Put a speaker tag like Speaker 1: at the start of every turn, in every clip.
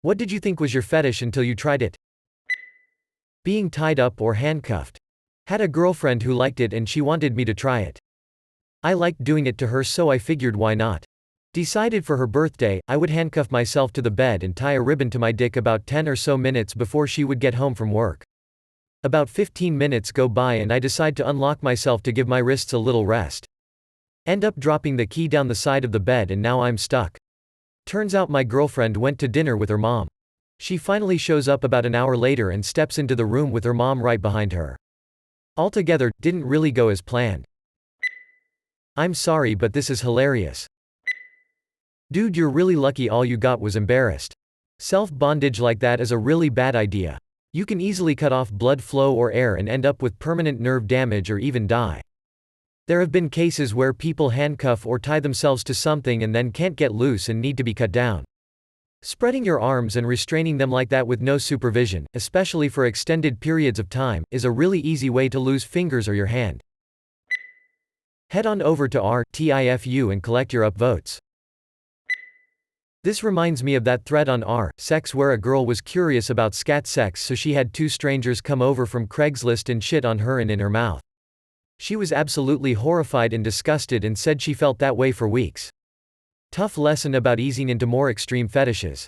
Speaker 1: What did you think was your fetish until you tried it? Being tied up or handcuffed. Had a girlfriend who liked it and she wanted me to try it. I liked doing it to her, so I figured why not. Decided for her birthday, I would handcuff myself to the bed and tie a ribbon to my dick about 10 or so minutes before she would get home from work. About 15 minutes go by and I decide to unlock myself to give my wrists a little rest. End up dropping the key down the side of the bed and now I'm stuck. Turns out my girlfriend went to dinner with her mom. She finally shows up about an hour later and steps into the room with her mom right behind her. Altogether, didn't really go as planned. I'm sorry, but this is hilarious. Dude, you're really lucky all you got was embarrassed. Self-bondage like that is a really bad idea. You can easily cut off blood flow or air and end up with permanent nerve damage or even die. There have been cases where people handcuff or tie themselves to something and then can't get loose and need to be cut down. Spreading your arms and restraining them like that with no supervision, especially for extended periods of time, is a really easy way to lose fingers or your hand. Head on over to r/TIFU and collect your upvotes. This reminds me of that thread on r/Sex where a girl was curious about scat sex, so she had two strangers come over from Craigslist and shit on her and in her mouth. She was absolutely horrified and disgusted and said she felt that way for weeks. Tough lesson about easing into more extreme fetishes.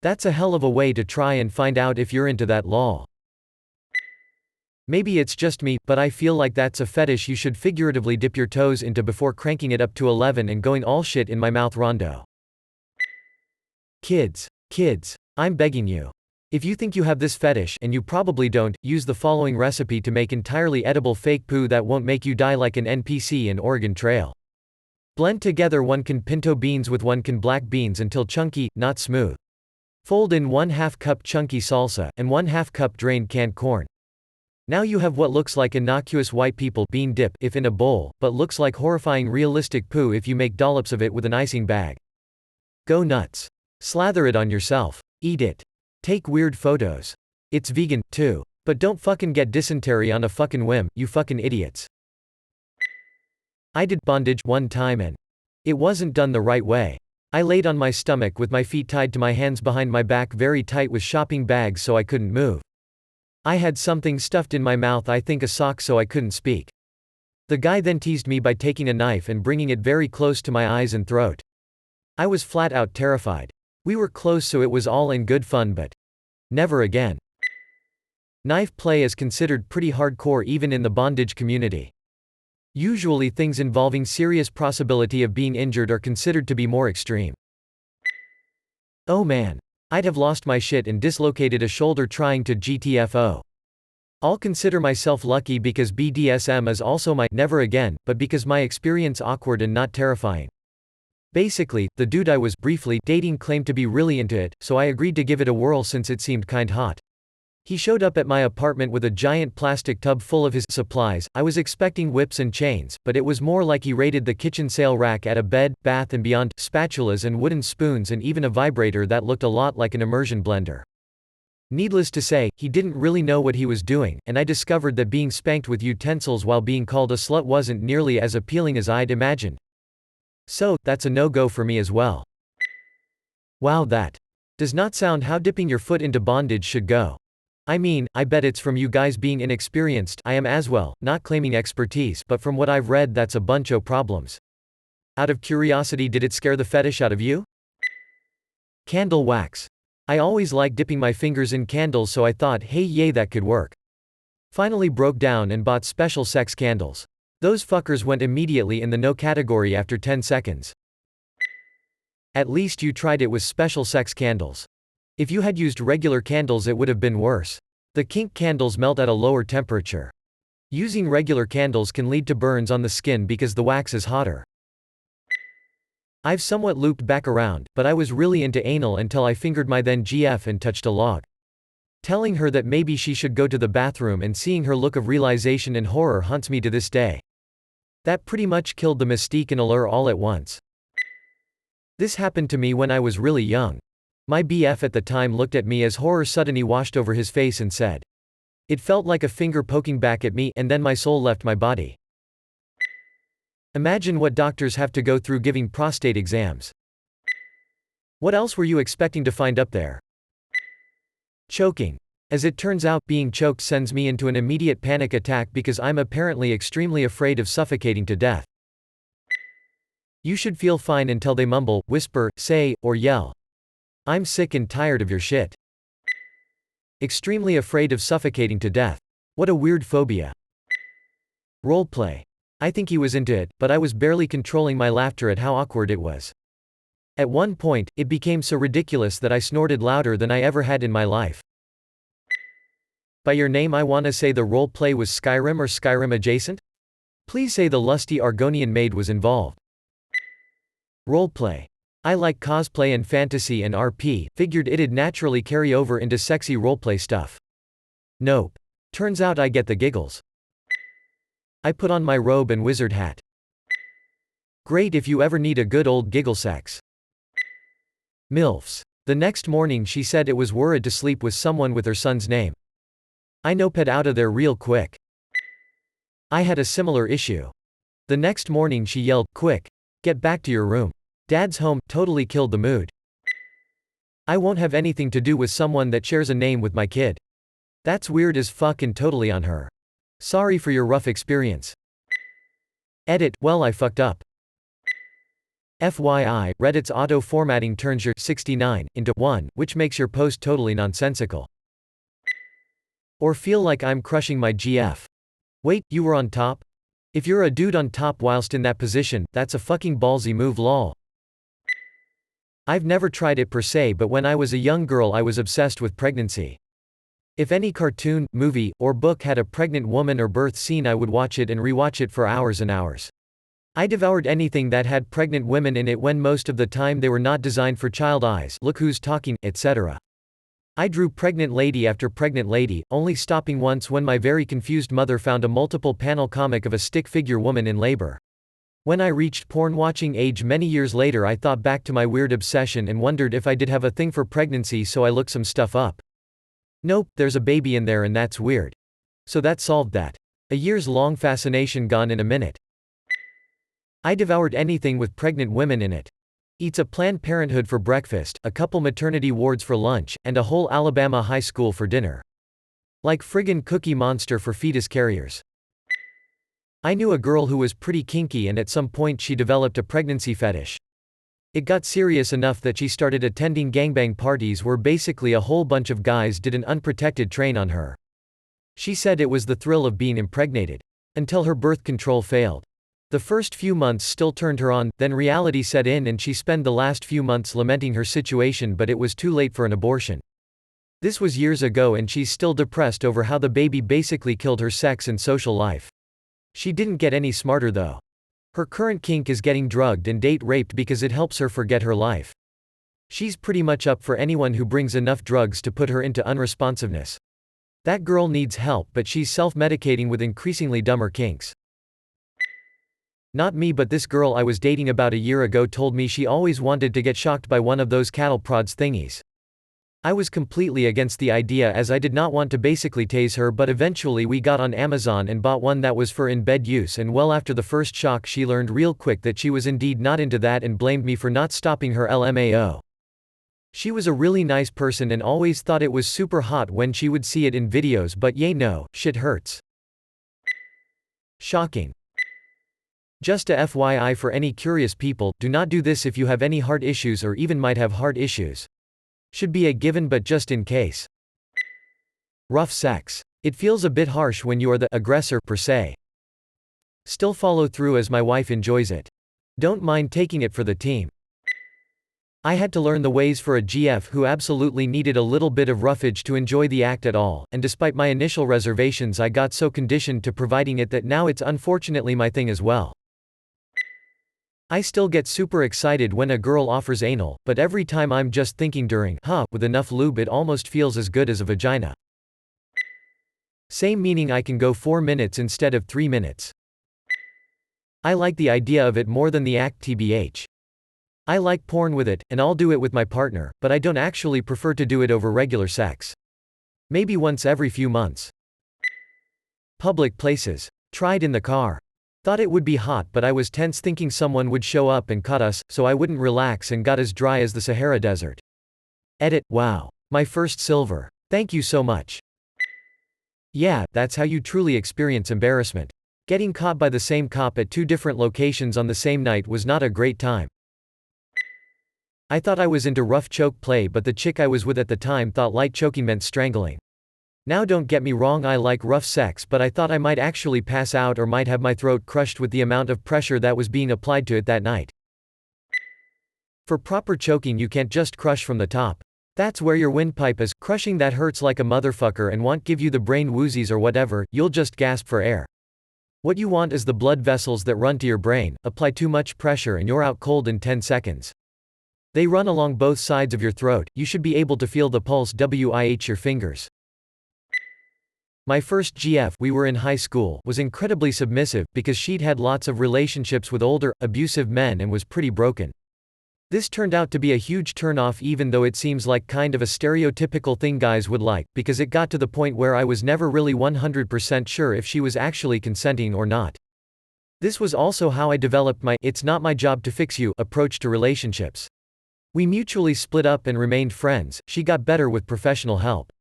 Speaker 1: That's a hell of a way to try and find out if you're into that lol. Maybe it's just me, but I feel like that's a fetish you should figuratively dip your toes into before cranking it up to 11 and going all shit in my mouth rondo. Kids, I'm begging you. If you think you have this fetish, and you probably don't, use the following recipe to make entirely edible fake poo that won't make you die like an NPC in Oregon Trail. Blend together 1 can pinto beans with 1 can black beans until chunky, not smooth. Fold in 1/2 cup chunky salsa, and 1/2 cup drained canned corn. Now you have what looks like innocuous white people bean dip if in a bowl, but looks like horrifying realistic poo if you make dollops of it with an icing bag. Go nuts. Slather it on yourself. Eat it. Take weird photos. It's vegan, too. But don't fucking get dysentery on a fucking whim, you fucking idiots. I did bondage one time and it wasn't done the right way. I laid on my stomach with my feet tied to my hands behind my back very tight with shopping bags so I couldn't move. I had something stuffed in my mouth, I think a sock, so I couldn't speak. The guy then teased me by taking a knife and bringing it very close to my eyes and throat. I was flat out terrified. We were close, so it was all in good fun, but never again. Knife play is considered pretty hardcore even in the bondage community. Usually things involving serious possibility of being injured are considered to be more extreme. Oh man. I'd have lost my shit and dislocated a shoulder trying to GTFO. I'll consider myself lucky because BDSM is also my never again, but because my experience awkward and not terrifying. Basically, the dude I was briefly dating claimed to be really into it, so I agreed to give it a whirl since it seemed kind hot. He showed up at my apartment with a giant plastic tub full of his supplies. I was expecting whips and chains, but it was more like he raided the kitchen sale rack at a Bed, Bath & Beyond, spatulas and wooden spoons and even a vibrator that looked a lot like an immersion blender. Needless to say, he didn't really know what he was doing, and I discovered that being spanked with utensils while being called a slut wasn't nearly as appealing as I'd imagined. So, that's a no-go for me as well. Wow, that does not sound how dipping your foot into bondage should go. I mean, I bet it's from you guys being inexperienced. I am as well, not claiming expertise, but from what I've read that's a bunch of problems. Out of curiosity, did it scare the fetish out of you? Candle wax. I always like dipping my fingers in candles, so I thought, hey yay, that could work. Finally broke down and bought special sex candles. Those fuckers went immediately in the no category after 10 seconds. At least you tried it with special sex candles. If you had used regular candles it would have been worse. The kink candles melt at a lower temperature. Using regular candles can lead to burns on the skin because the wax is hotter. I've somewhat looped back around, but I was really into anal until I fingered my then GF and touched a log. Telling her that maybe she should go to the bathroom and seeing her look of realization and horror haunts me to this day. That pretty much killed the mystique and allure all at once. This happened to me when I was really young. My BF at the time looked at me as horror suddenly washed over his face and said, "It felt like a finger poking back at me," and then my soul left my body. Imagine what doctors have to go through giving prostate exams. What else were you expecting to find up there? Choking. As it turns out, being choked sends me into an immediate panic attack because I'm apparently extremely afraid of suffocating to death. You should feel fine until they mumble, whisper, say, or yell. I'm sick and tired of your shit. Extremely afraid of suffocating to death. What a weird phobia. Roleplay. I think he was into it, but I was barely controlling my laughter at how awkward it was. At one point, it became so ridiculous that I snorted louder than I ever had in my life. By your name, I wanna say the roleplay was Skyrim or Skyrim adjacent? Please say the lusty Argonian maid was involved. Roleplay. I like cosplay and fantasy and RP, figured it'd naturally carry over into sexy roleplay stuff. Nope. Turns out I get the giggles. I put on my robe and wizard hat. Great if you ever need a good old giggle sex. MILFs. The next morning she said it was worried to sleep with someone with her son's name. I know, pet out of there real quick. I had a similar issue. The next morning she yelled, quick, get back to your room. Dad's home, totally killed the mood. I won't have anything to do with someone that shares a name with my kid. That's weird as fuck and totally on her. Sorry for your rough experience. Edit, well I fucked up. FYI, Reddit's auto-formatting turns your 69 into 1, which makes your post totally nonsensical. Or feel like I'm crushing my GF. Wait, you were on top? If you're a dude on top whilst in that position, that's a fucking ballsy move lol. I've never tried it per se, but when I was a young girl I was obsessed with pregnancy. If any cartoon, movie, or book had a pregnant woman or birth scene I would watch it and rewatch it for hours and hours. I devoured anything that had pregnant women in it when most of the time they were not designed for child eyes, look who's talking, etc. I drew pregnant lady after pregnant lady, only stopping once when my very confused mother found a multiple panel comic of a stick figure woman in labor. When I reached porn watching age many years later I thought back to my weird obsession and wondered if I did have a thing for pregnancy, so I looked some stuff up. Nope, there's a baby in there and that's weird. So that solved that. A year's long fascination gone in a minute. I devoured anything with pregnant women in it. Eats a Planned Parenthood for breakfast, a couple maternity wards for lunch, and a whole Alabama high school for dinner. Like friggin' Cookie Monster for fetus carriers. I knew a girl who was pretty kinky and at some point she developed a pregnancy fetish. It got serious enough that she started attending gangbang parties where basically a whole bunch of guys did an unprotected train on her. She said it was the thrill of being impregnated. Until her birth control failed. The first few months still turned her on, then reality set in and she spent the last few months lamenting her situation, but it was too late for an abortion. This was years ago and she's still depressed over how the baby basically killed her sex and social life. She didn't get any smarter though. Her current kink is getting drugged and date raped because it helps her forget her life. She's pretty much up for anyone who brings enough drugs to put her into unresponsiveness. That girl needs help, but she's self-medicating with increasingly dumber kinks. Not me, but this girl I was dating about a year ago told me she always wanted to get shocked by one of those cattle prods thingies. I was completely against the idea as I did not want to basically tase her, but eventually we got on Amazon and bought one that was for in-bed use, and well after the first shock she learned real quick that she was indeed not into that and blamed me for not stopping her LMAO. She was a really nice person and always thought it was super hot when she would see it in videos, but yay no, shit hurts. Shocking. Just a FYI for any curious people, do not do this if you have any heart issues or even might have heart issues. Should be a given but just in case. Rough sex. It feels a bit harsh when you are the aggressor per se. Still follow through as my wife enjoys it. Don't mind taking it for the team. I had to learn the ways for a GF who absolutely needed a little bit of roughage to enjoy the act at all, and despite my initial reservations I got so conditioned to providing it that now it's unfortunately my thing as well. I still get super excited when a girl offers anal, but every time I'm just thinking during, with enough lube it almost feels as good as a vagina. Same meaning I can go 4 minutes instead of 3 minutes. I like the idea of it more than the act tbh. I like porn with it, and I'll do it with my partner, but I don't actually prefer to do it over regular sex. Maybe once every few months. Public places. Tried in the car. Thought it would be hot, but I was tense thinking someone would show up and cut us, so I wouldn't relax, and got as dry as the Sahara Desert. Edit. Wow. My first silver. Thank you so much. Yeah, that's how you truly experience embarrassment. Getting caught by the same cop at 2 different locations on the same night was not a great time. I thought I was into rough choke play, but the chick I was with at the time thought light choking meant strangling. Now don't get me wrong, I like rough sex, but I thought I might actually pass out or might have my throat crushed with the amount of pressure that was being applied to it that night. For proper choking you can't just crush from the top. That's where your windpipe is. Crushing that hurts like a motherfucker and won't give you the brain woozies or whatever, you'll just gasp for air. What you want is the blood vessels that run to your brain. Apply too much pressure and you're out cold in 10 seconds. They run along both sides of your throat, you should be able to feel the pulse with your fingers. My first GF, we were in high school, was incredibly submissive, because she'd had lots of relationships with older, abusive men and was pretty broken. This turned out to be a huge turn-off, even though it seems like kind of a stereotypical thing guys would like, because it got to the point where I was never really 100% sure if she was actually consenting or not. This was also how I developed my "it's not my job to fix you" approach to relationships. We mutually split up and remained friends. She got better with professional help.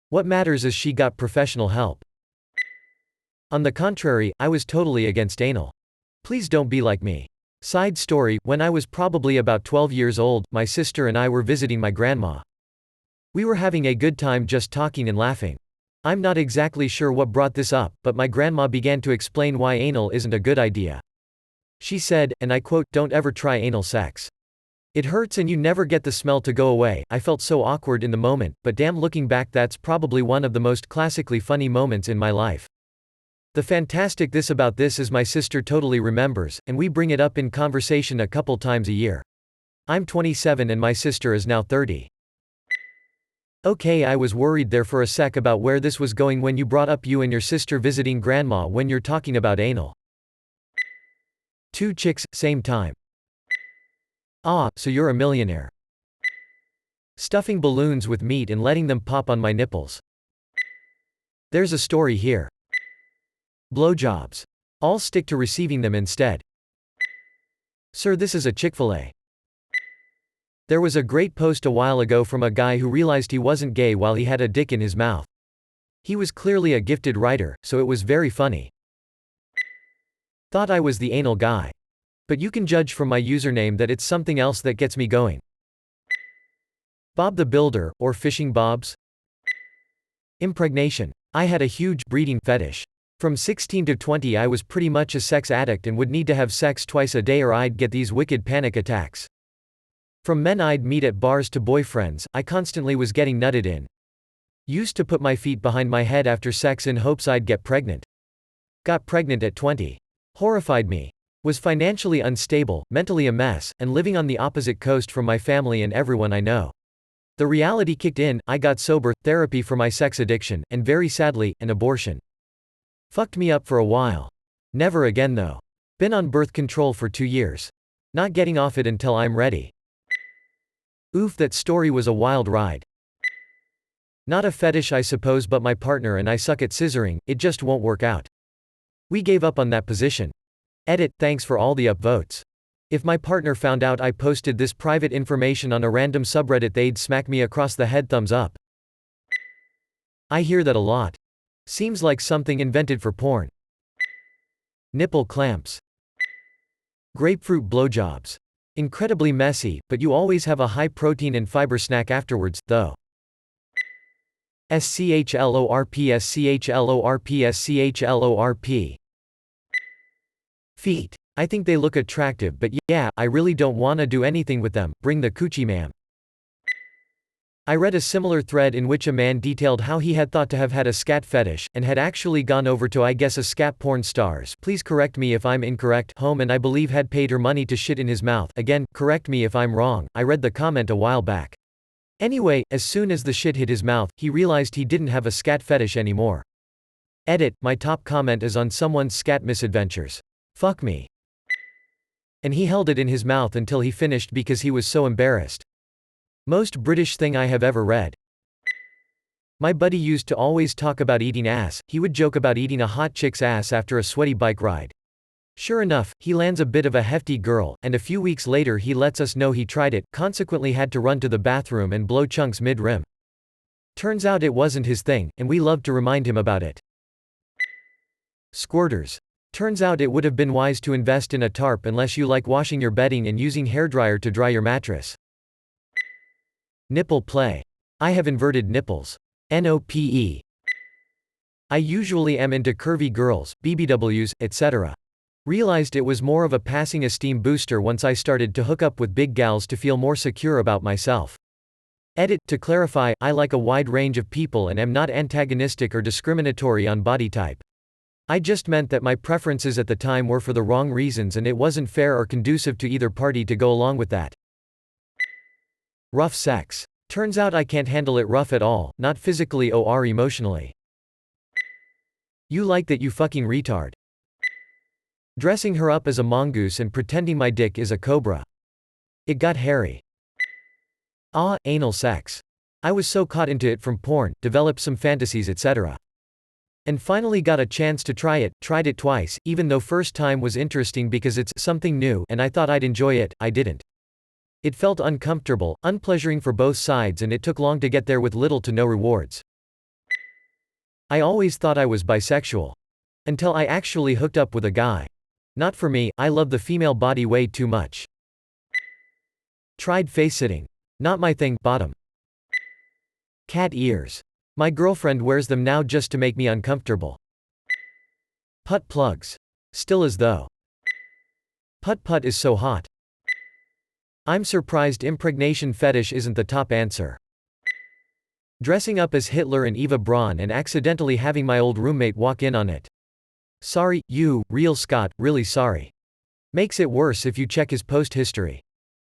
Speaker 1: What matters is she got professional help. On the contrary, I was totally against anal. Please don't be like me. Side story, when I was probably about 12 years old, my sister and I were visiting my grandma. We were having a good time just talking and laughing. I'm not exactly sure what brought this up, but my grandma began to explain why anal isn't a good idea. She said, and I quote, "Don't ever try anal sex. It hurts and you never get the smell to go away." I felt so awkward in the moment, but damn, looking back, that's probably one of the most classically funny moments in my life. The fantastic this about this is my sister totally remembers, and we bring it up in conversation a couple times a year. I'm 27 and my sister is now 30. Okay, I was worried there for a sec about where this was going when you brought up you and your sister visiting grandma when you're talking about anal. 2 chicks, same time. Ah, so you're a millionaire. Stuffing balloons with meat and letting them pop on my nipples. There's a story here. Blowjobs. I'll stick to receiving them instead. Sir, this is a Chick-fil-A. There was a great post a while ago from a guy who realized he wasn't gay while he had a dick in his mouth. He was clearly a gifted writer, so it was very funny. Thought I was the anal guy. But you can judge from my username that it's something else that gets me going. Bob the Builder, or Fishing Bobs? Impregnation. I had a huge breeding fetish. From 16 to 20 I was pretty much a sex addict and would need to have sex twice a day or I'd get these wicked panic attacks. From men I'd meet at bars to boyfriends, I constantly was getting nutted in. Used to put my feet behind my head after sex in hopes I'd get pregnant. Got pregnant at 20. Horrified me. Was financially unstable, mentally a mess, and living on the opposite coast from my family and everyone I know. The reality kicked in, I got sober, therapy for my sex addiction, and very sadly, an abortion. Fucked me up for a while. Never again though. Been on birth control for 2 years. Not getting off it until I'm ready. Oof, that story was a wild ride. Not a fetish I suppose, but my partner and I suck at scissoring, it just won't work out. We gave up on that position. Edit, thanks for all the upvotes. If my partner found out I posted this private information on a random subreddit, they'd smack me across the head. Thumbs up. I hear that a lot. Seems like something invented for porn. Nipple clamps. Grapefruit blowjobs. Incredibly messy, but you always have a high protein and fiber snack afterwards, though. SCHLORP. Feet. I think they look attractive, but yeah, I really don't wanna do anything with them. Bring the coochie, ma'am. I read a similar thread in which a man detailed how he had thought to have had a scat fetish, and had actually gone over to, I guess, a scat porn star's, please correct me if I'm incorrect, home, and I believe had paid her money to shit in his mouth. Again, correct me if I'm wrong, I read the comment a while back. Anyway, as soon as the shit hit his mouth, he realized he didn't have a scat fetish anymore. Edit, my top comment is on someone's scat misadventures. Fuck me. And he held it in his mouth until he finished because he was so embarrassed. Most British thing I have ever read. My buddy used to always talk about eating ass. He would joke about eating a hot chick's ass after a sweaty bike ride. Sure enough, he lands a bit of a hefty girl, and a few weeks later he lets us know he tried it, consequently had to run to the bathroom and blow chunks mid-rim. Turns out it wasn't his thing, and we loved to remind him about it. Squirters. Turns out it would have been wise to invest in a tarp unless you like washing your bedding and using hairdryer to dry your mattress. Nipple play. I have inverted nipples. NOPE. I usually am into curvy girls, BBWs, etc. Realized it was more of a passing esteem booster once I started to hook up with big gals to feel more secure about myself. Edit. To clarify, I like a wide range of people and am not antagonistic or discriminatory on body type. I just meant that my preferences at the time were for the wrong reasons and it wasn't fair or conducive to either party to go along with that. Rough sex. Turns out I can't handle it rough at all, not physically or emotionally. You like that, you fucking retard. Dressing her up as a mongoose and pretending my dick is a cobra. It got hairy. Anal sex. I was so caught into it from porn, developed some fantasies, etc. And finally got a chance to try it, tried it twice, even though first time was interesting because it's something new and I thought I'd enjoy it, I didn't. It felt uncomfortable, unpleasuring for both sides and it took long to get there with little to no rewards. I always thought I was bisexual. Until I actually hooked up with a guy. Not for me, I love the female body way too much. Tried face sitting. Not my thing, bottom. Cat ears. My girlfriend wears them now just to make me uncomfortable. Putt plugs. Still as though. Putt is so hot. I'm surprised impregnation fetish isn't the top answer. Dressing up as Hitler and Eva Braun and accidentally having my old roommate walk in on it. Sorry, you, real Scott, really sorry. Makes it worse if you check his post history.